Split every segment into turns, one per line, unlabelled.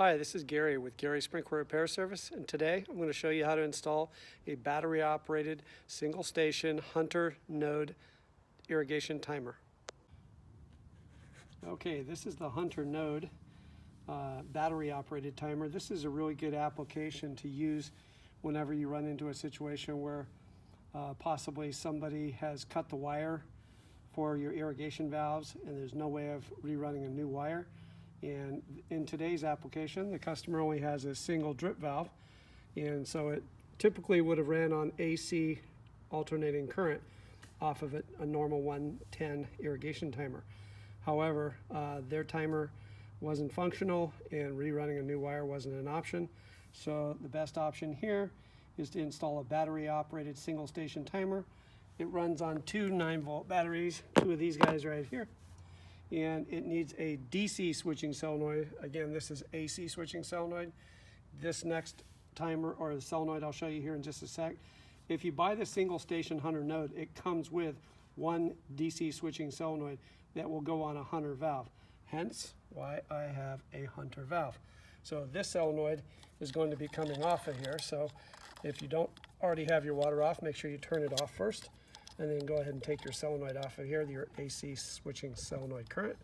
Hi, this is Gary with Gary Sprinkler Repair Service, and today I'm going to show you how to install a battery-operated single-station Hunter node irrigation timer. Okay, this is the Hunter node battery-operated timer. This is a really good application to use whenever you run into a situation where possibly somebody has cut the wire for your irrigation valves and there's no way of rerunning a new wire. And in today's application, the customer only has a single drip valve, and so it typically would have ran on AC alternating current off of a normal 110 irrigation timer. However, their timer wasn't functional and rerunning a new wire wasn't an option. So the best option here is to install a battery operated single station timer. It runs on two 9-volt batteries, two of these guys right here. And it needs a DC switching solenoid. Again, this is AC switching solenoid. This next timer, or the solenoid, I'll show you here in just a sec. If you buy the single station Hunter node, it comes with one DC switching solenoid that will go on a Hunter valve. Hence why I have a Hunter valve. So this solenoid is going to be coming off of here. So if you don't already have your water off, make sure you turn it off first. And then go ahead and take your solenoid off of here, your AC switching solenoid current,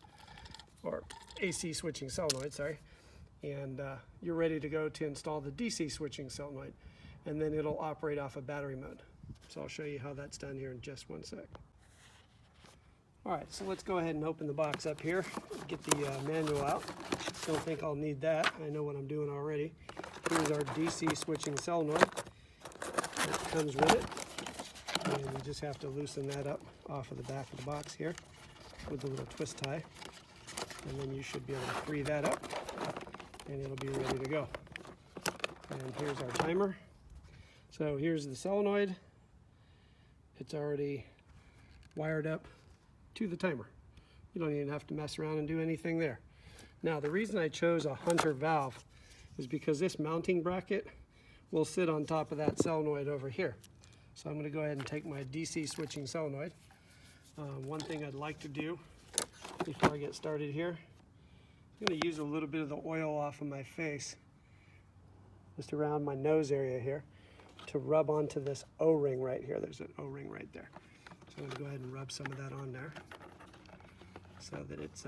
or AC switching solenoid, sorry. And you're ready to go to install the DC switching solenoid. And then it'll operate off of battery mode. So I'll show you how that's done here in just one sec. All right, so let's go ahead and open the box up here, get the manual out. Don't think I'll need that. I know what I'm doing already. Here's our DC switching solenoid. It comes with it. And you just have to loosen that up off of the back of the box here with the little twist tie. And then you should be able to free that up and it'll be ready to go. And here's our timer. So here's the solenoid. It's already wired up to the timer. You don't even have to mess around and do anything there. Now the reason I chose a Hunter valve is because this mounting bracket will sit on top of that solenoid over here. So I'm going to go ahead and take my DC switching solenoid. One thing I'd like to do before I get started here, I'm going to use a little bit of the oil off of my face, just around my nose area here, to rub onto this O-ring right here. There's an O-ring right there. So I'm going to go ahead and rub some of that on there so that it's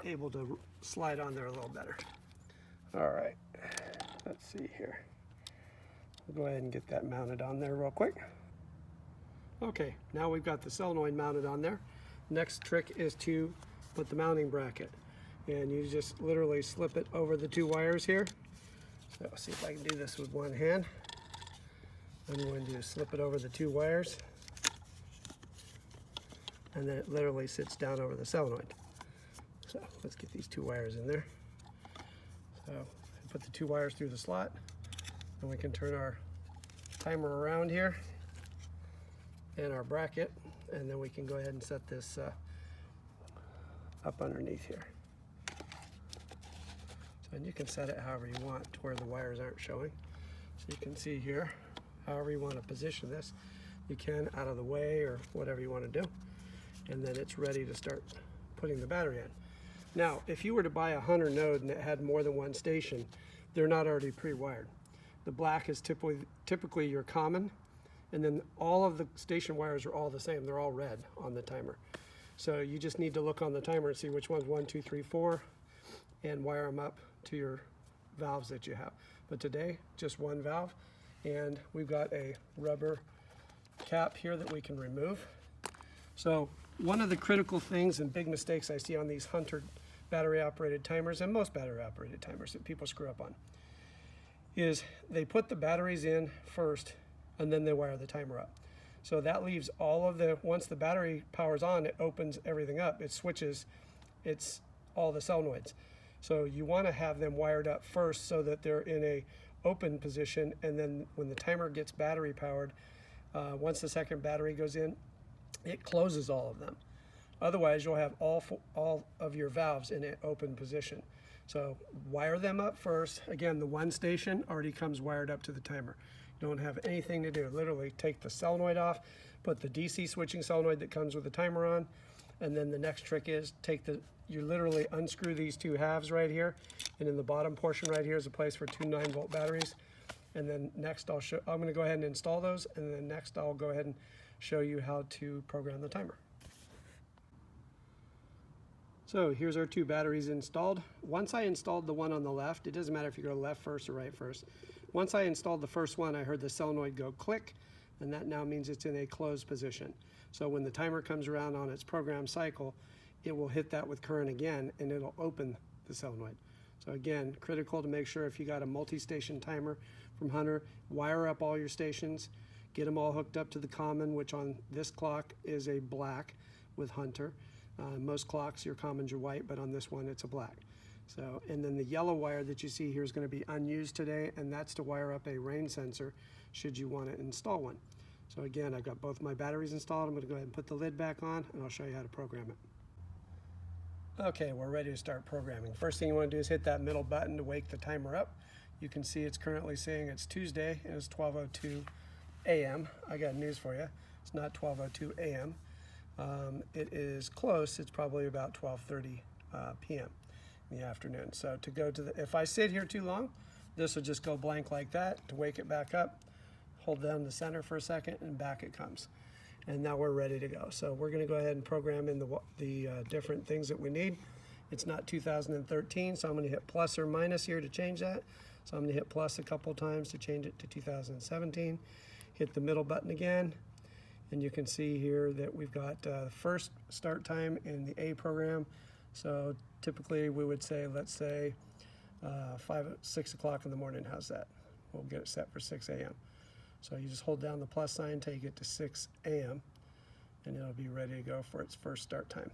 able to slide on there a little better. All right, let's see here. We'll go ahead and get that mounted on there real quick. Okay, now we've got the solenoid mounted on there. Next trick is to put the mounting bracket. And you just literally slip it over the two wires here. So I'll see if I can do this with one hand. I'm going to slip it over the two wires. And then it literally sits down over the solenoid. So let's get these two wires in there. So put the two wires through the slot. And we can turn our timer around here and our bracket, and then we can go ahead and set this up underneath here. So, and you can set it however you want to where the wires aren't showing. So you can see here, however you want to position this, you can out of the way or whatever you want to do. And then it's ready to start putting the battery in. Now, if you were to buy a Hunter node and it had more than one station, they're not already pre-wired. The black is typically your common, and then all of the station wires are all the same. They're all red on the timer. So you just need to look on the timer and see which one's 1, 2, 3, 4, and wire them up to your valves that you have. But today, just one valve, and we've got a rubber cap here that we can remove. So one of the critical things and big mistakes I see on these Hunter battery-operated timers, and most battery-operated timers that people screw up on, is they put the batteries in first and then they wire the timer up. So that leaves all of the, once the battery powers on, it opens everything up. It switches, it's all the solenoids. So you want to have them wired up first so that they're in a open position, and then when the timer gets battery powered, once the second battery goes in, it closes all of them. Otherwise you'll have all of your valves in an open position. So wire them up first. Again, the one station already comes wired up to the timer. You don't have anything to do. Literally take the solenoid off, put the DC switching solenoid that comes with the timer on, And then the next trick is you literally unscrew these two halves right here, and in the bottom portion right here is a place for two 9-volt batteries. And then next I'm going to go ahead and install those, and then next I'll go ahead and show you how to program the timer. So here's our two batteries installed. Once I installed the one on the left, it doesn't matter if you go left first or right first. Once I installed the first one, I heard the solenoid go click, and that now means it's in a closed position. So when the timer comes around on its program cycle, it will hit that with current again, and it'll open the solenoid. So again, critical to make sure if you got a multi-station timer from Hunter, wire up all your stations, get them all hooked up to the common, which on this clock is a black with Hunter. Most clocks, your commons are white, but on this one it's a black. So, and then the yellow wire that you see here is going to be unused today, and that's to wire up a rain sensor should you want to install one. So again, I've got both my batteries installed. I'm going to go ahead and put the lid back on, and I'll show you how to program it. Okay, we're ready to start programming. First thing you want to do is hit that middle button to wake the timer up. You can see it's currently saying it's Tuesday, and it's 12:02 a.m. I got news for you. It's not 12:02 a.m. It is close. It's probably about 12:30 p.m. in the afternoon. So to go to if I sit here too long, this will just go blank like that. To wake it back up, hold down the center for a second, and back it comes. And now we're ready to go. So we're going to go ahead and program in the different things that we need. It's not 2013, so I'm going to hit plus or minus here to change that. So I'm going to hit plus a couple times to change it to 2017. Hit the middle button again, and you can see here that we've got first start time in the A program. So typically we would say, let's say 6 o'clock in the morning. How's that? We'll get it set for 6 a.m. So you just hold down the plus sign until you get to 6 a.m. and it'll be ready to go for its first start time.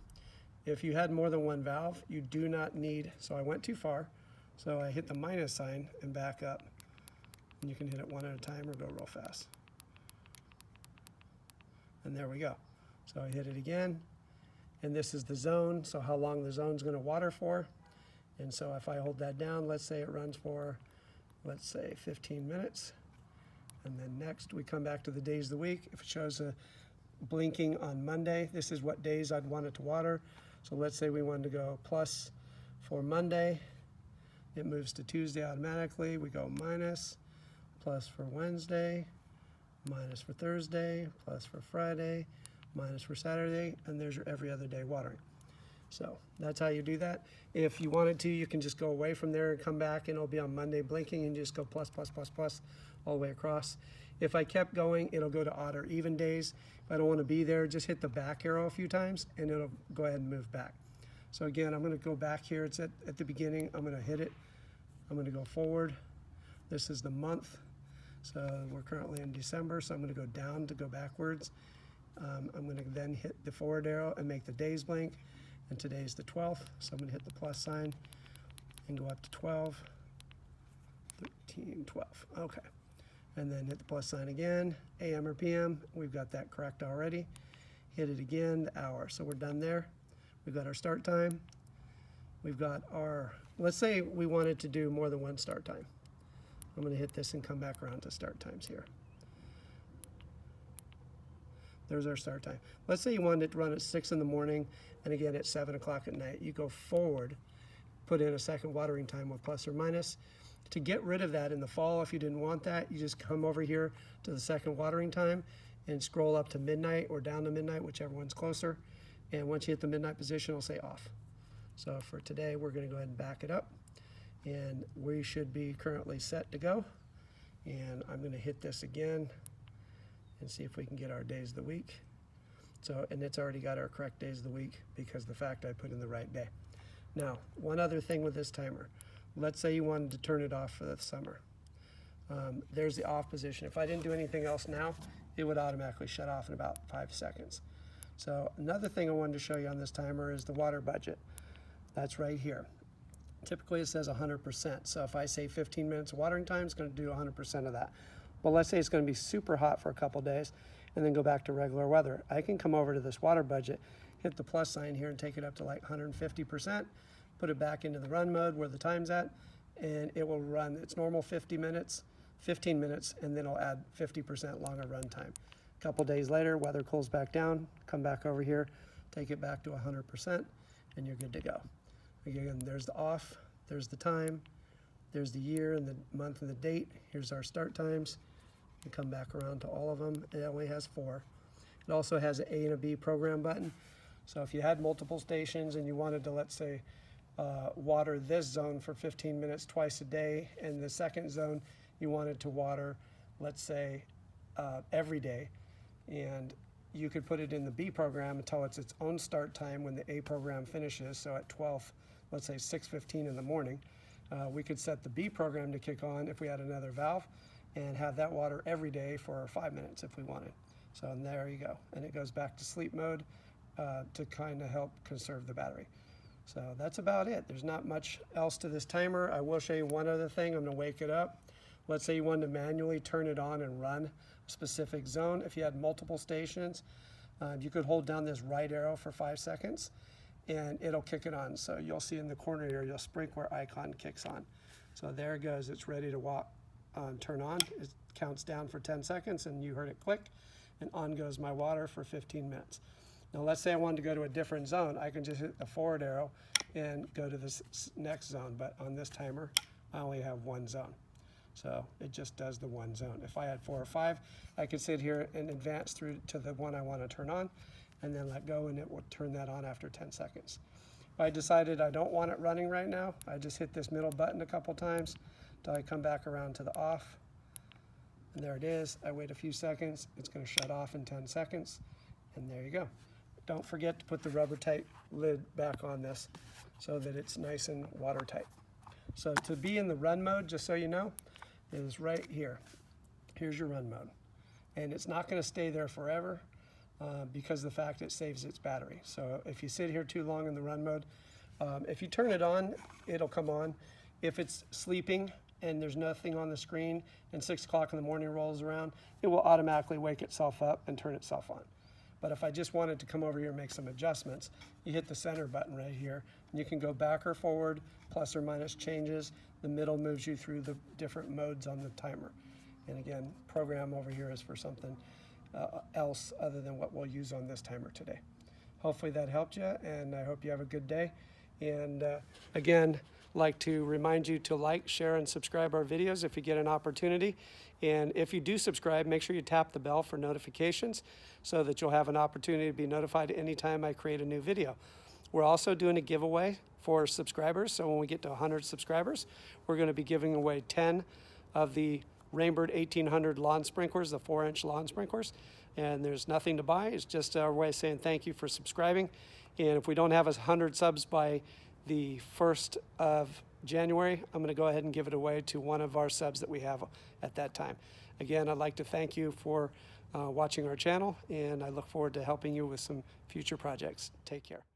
If you had more than one valve, you do not need, so I went too far, so I hit the minus sign and back up. And you can hit it one at a time or go real fast. And there we go. So I hit it again, and this is the zone, so how long the zone's going to water for. And so if I hold that down, let's say it runs for, let's say 15 minutes. And then next we come back to the days of the week. If it shows a blinking on Monday, this is what days I'd want it to water. So let's say we wanted to go plus for Monday. It moves to Tuesday automatically. We go minus, plus for Wednesday, minus for Thursday, plus for Friday, minus for Saturday, and there's your every other day watering. So that's how you do that. If you wanted to, you can just go away from there and come back, and it'll be on Monday blinking, and you just go plus, plus, plus, plus all the way across. If I kept going, it'll go to odd or even days. If I don't want to be there, just hit the back arrow a few times, and it'll go ahead and move back. So again, I'm going to go back here. It's at the beginning. I'm going to hit it. I'm going to go forward. This is the month. So we're currently in December, so I'm going to go down to go backwards. I'm going to then hit the forward arrow and make the days blink. And today's the 12th, so I'm going to hit the plus sign and go up to 12, 13, 12. Okay. And then hit the plus sign again, AM or PM. We've got that correct already. Hit it again, the hour. So we're done there. We've got our start time. We've got our, let's say we wanted to do more than one start time. I'm going to hit this and come back around to start times here. There's our start time. Let's say you wanted it to run at 6 in the morning and again at 7 o'clock at night. You go forward, put in a second watering time with plus or minus. To get rid of that in the fall, if you didn't want that, you just come over here to the second watering time and scroll up to midnight or down to midnight, whichever one's closer. And once you hit the midnight position, it'll say off. So for today, we're going to go ahead and back it up. And we should be currently set to go. And I'm going to hit this again and see if we can get our days of the week. So, and it's already got our correct days of the week because the fact I put in the right day. Now, one other thing with this timer. Let's say you wanted to turn it off for the summer. There's the off position. If I didn't do anything else now, it would automatically shut off in about 5 seconds. So another thing I wanted to show you on this timer is the water budget. That's right here. Typically it says 100%. So if I say 15 minutes of watering time, it's going to do 100% of that. Well, let's say it's going to be super hot for a couple days and then go back to regular weather. I can come over to this water budget, hit the plus sign here and take it up to like 150%, put it back into the run mode where the time's at, and it will run its normal 15 minutes, and then I'll add 50% longer run time. A couple days later, weather cools back down, come back over here, take it back to 100%, and you're good to go. Again, there's the off, there's the time, there's the year and the month and the date. Here's our start times. You come back around to all of them. It only has 4. It also has an A and a B program button. So if you had multiple stations and you wanted to, let's say, water this zone for 15 minutes twice a day, and the second zone you wanted to water, let's say, every day, and you could put it in the B program and tell it's its own start time when the A program finishes. So at 12, let's say 6:15 in the morning, we could set the B program to kick on if we had another valve and have that water every day for 5 minutes if we wanted. So and there you go. And it goes back to sleep mode to kind of help conserve the battery. So that's about it. There's not much else to this timer. I will show you one other thing. I'm going to wake it up. Let's say you wanted to manually turn it on and run a specific zone. If you had multiple stations, you could hold down this right arrow for 5 seconds and it'll kick it on. So you'll see in the corner here, your sprinkler icon kicks on. So there it goes. It's ready to turn on. It counts down for 10 seconds and you heard it click, and on goes my water for 15 minutes. Now let's say I wanted to go to a different zone. I can just hit the forward arrow and go to this next zone, but on this timer, I only have 1 zone. So it just does the 1 zone. If I had 4 or 5, I could sit here and advance through to the one I want to turn on and then let go, and it will turn that on after 10 seconds. If I decided I don't want it running right now, I just hit this middle button a couple times until I come back around to the off. And there it is. I wait a few seconds. It's going to shut off in 10 seconds. And there you go. Don't forget to put the rubber tight lid back on this so that it's nice and watertight. So to be in the run mode, just so you know, is right here. Here's your run mode. And it's not going to stay there forever because of the fact it saves its battery. So if you sit here too long in the run mode, if you turn it on, it'll come on. If it's sleeping and there's nothing on the screen and 6 o'clock in the morning rolls around, it will automatically wake itself up and turn itself on. But if I just wanted to come over here and make some adjustments, you hit the center button right here, and you can go back or forward, plus or minus changes. The middle moves you through the different modes on the timer. And again, program over here is for something else other than what we'll use on this timer today. Hopefully that helped you, and I hope you have a good day. And again, like to remind you to like, share, and subscribe our videos if you get an opportunity. And if you do subscribe, make sure you tap the bell for notifications so that you'll have an opportunity to be notified anytime I create a new video. We're also doing a giveaway for subscribers. So when we get to 100 subscribers, we're going to be giving away 10 of the Rainbird 1800 lawn sprinklers, the 4-inch lawn sprinklers. And there's nothing to buy. It's just our way of saying thank you for subscribing. And if we don't have 100 subs by the 1st of January, I'm going to go ahead and give it away to one of our subs that we have at that time. Again, I'd like to thank you for watching our channel, and I look forward to helping you with some future projects. Take care.